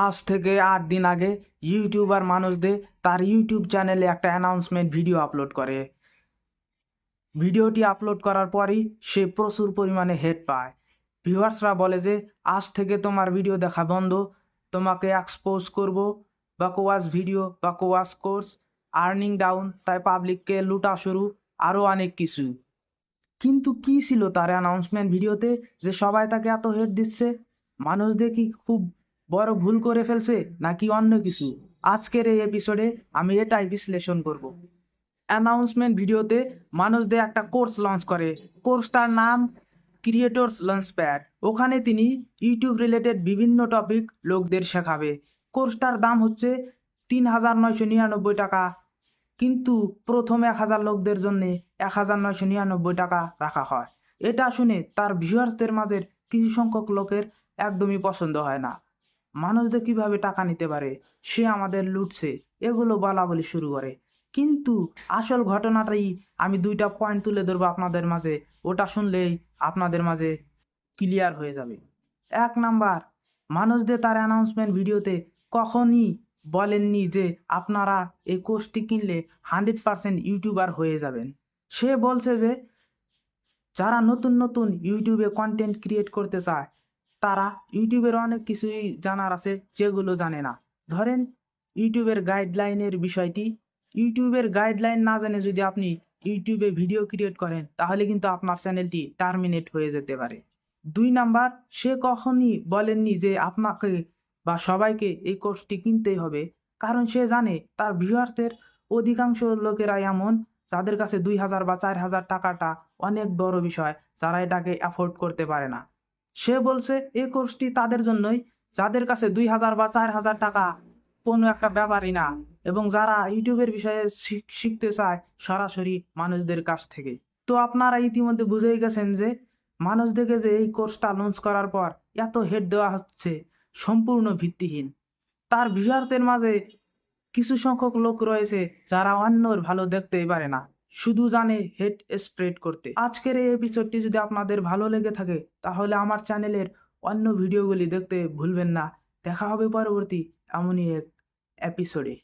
আজ থেকে 8 দিন আগে ইউটিউবার মানুষদের তার ইউটিউব চ্যানেলে একটা অ্যানাউন্সমেন্ট ভিডিও আপলোড করে। ভিডিওটি আপলোড করার পরই সে প্রচুর পরিমাণে হেড পায়। ভিউয়ার্সরা বলে যে আজ থেকে তোমার ভিডিও দেখা বন্ধ, তোমাকে এক্সপোজ করব, বা কোয়াস ভিডিও বা কোয়াস কোর্স, আর্নিং ডাউন, তাই পাবলিককে লুটা শুরু, আরও অনেক কিছু। কিন্তু কি ছিল তার অ্যানাউন্সমেন্ট ভিডিওতে যে সবাই তাকে এত হেট দিচ্ছে? মানুষদের কি খুব বড় ভুল করে ফেলছে নাকি অন্য কিছু? আজকের এই এপিসোডে আমি এটাই বিশ্লেষণ করব। অ্যানাউন্সমেন্ট ভিডিওতে মানুষদের একটা কোর্স লঞ্চ করে। কোর্সটার নাম ক্রিয়েটরস লঞ্চ প্যাড। ওখানে তিনি ইউটিউব রিলেটেড বিভিন্ন টপিক লোকদের শেখাবে। কোর্সটার দাম হচ্ছে ৩,৯৯৯ টাকা, কিন্তু প্রথম ১,০০০ লোকদের জন্য ১,৯৯৯ টাকা রাখা হয়। এটা শুনে তার ভিউয়ার্সদের মাঝের কিছু সংখ্যক লোকের একদমই পছন্দ হয় না। মানুষদের কিভাবে টাকা নিতে পারে, সে আমাদের লুটছে, এগুলো বলা বলি শুরু করে। কিন্তু আসল ঘটনাটাই আমি 2টা পয়েন্ট তুলে ধরবো আপনাদের মাঝে, ওটা শুনলেই আপনাদের মাঝে ক্লিয়ার হয়ে যাবে। 1 নাম্বার, মানুষদের তার অ্যানাউন্সমেন্ট ভিডিওতে কখনই বলেননি যে আপনারা এই কোর্সটি কিনলে 100% ইউটিউবার হয়ে যাবেন। সে বলছে যে যারা নতুন নতুন ইউটিউবে কন্টেন্ট ক্রিয়েট করতে চায় তারা ইউটিউবের অনেক কিছুই জানার আছে যেগুলো জানে না। ধরেন ইউটিউবের গাইডলাইনের বিষয়টি, ইউটিউবের গাইডলাইন না জানে যদি আপনি ইউটিউবে ভিডিও ক্রিয়েট করেন তাহলে কিন্তু আপনার চ্যানেলটি টার্মিনেট হয়ে যেতে পারে। 2 নাম্বার, সে কখনই বলেননি যে আপনাকে বা সবাইকে এই কোর্সটি কিনতেই হবে, কারণ সে জানে তার ভিউয়ার্সদের অধিকাংশ লোকেরা এমন যাদের কাছে 2,000 বা 4,000 টাকাটা অনেক বড় বিষয়, যারা এটাকে অ্যাফোর্ড করতে পারে না। সে বলছে এই কোর্সটি তাদের জন্যই যাদের কাছে 2,000 বা 4,000 টাকা কোনো একটা ব্যাপারই না, এবং যারা ইউটিউবের বিষয়ে শিখতে চায় সরাসরি মানুষদের কাছ থেকে। তো আপনারা ইতিমধ্যে বুঝেই গেছেন যে মানুষদেরকে যে এই কোর্সটা লঞ্চ করার পর এত হেট দেওয়া হচ্ছে সম্পূর্ণ ভিত্তিহীন। তার ভিউয়ারদের মাঝে কিছু সংখ্যক লোক রয়েছে যারা অন্যর ভালো দেখতেই পারে না, শুধু জানে হেট স্প্রেড করতে। আজকের এই এপিসোডটি যদি আপনাদের ভালো লেগে থাকে তাহলে আমার চ্যানেলের অন্য ভিডিওগুলি দেখতে ভুলবেন না। দেখা হবে পরবর্তী এমনই এক এপিসোডে।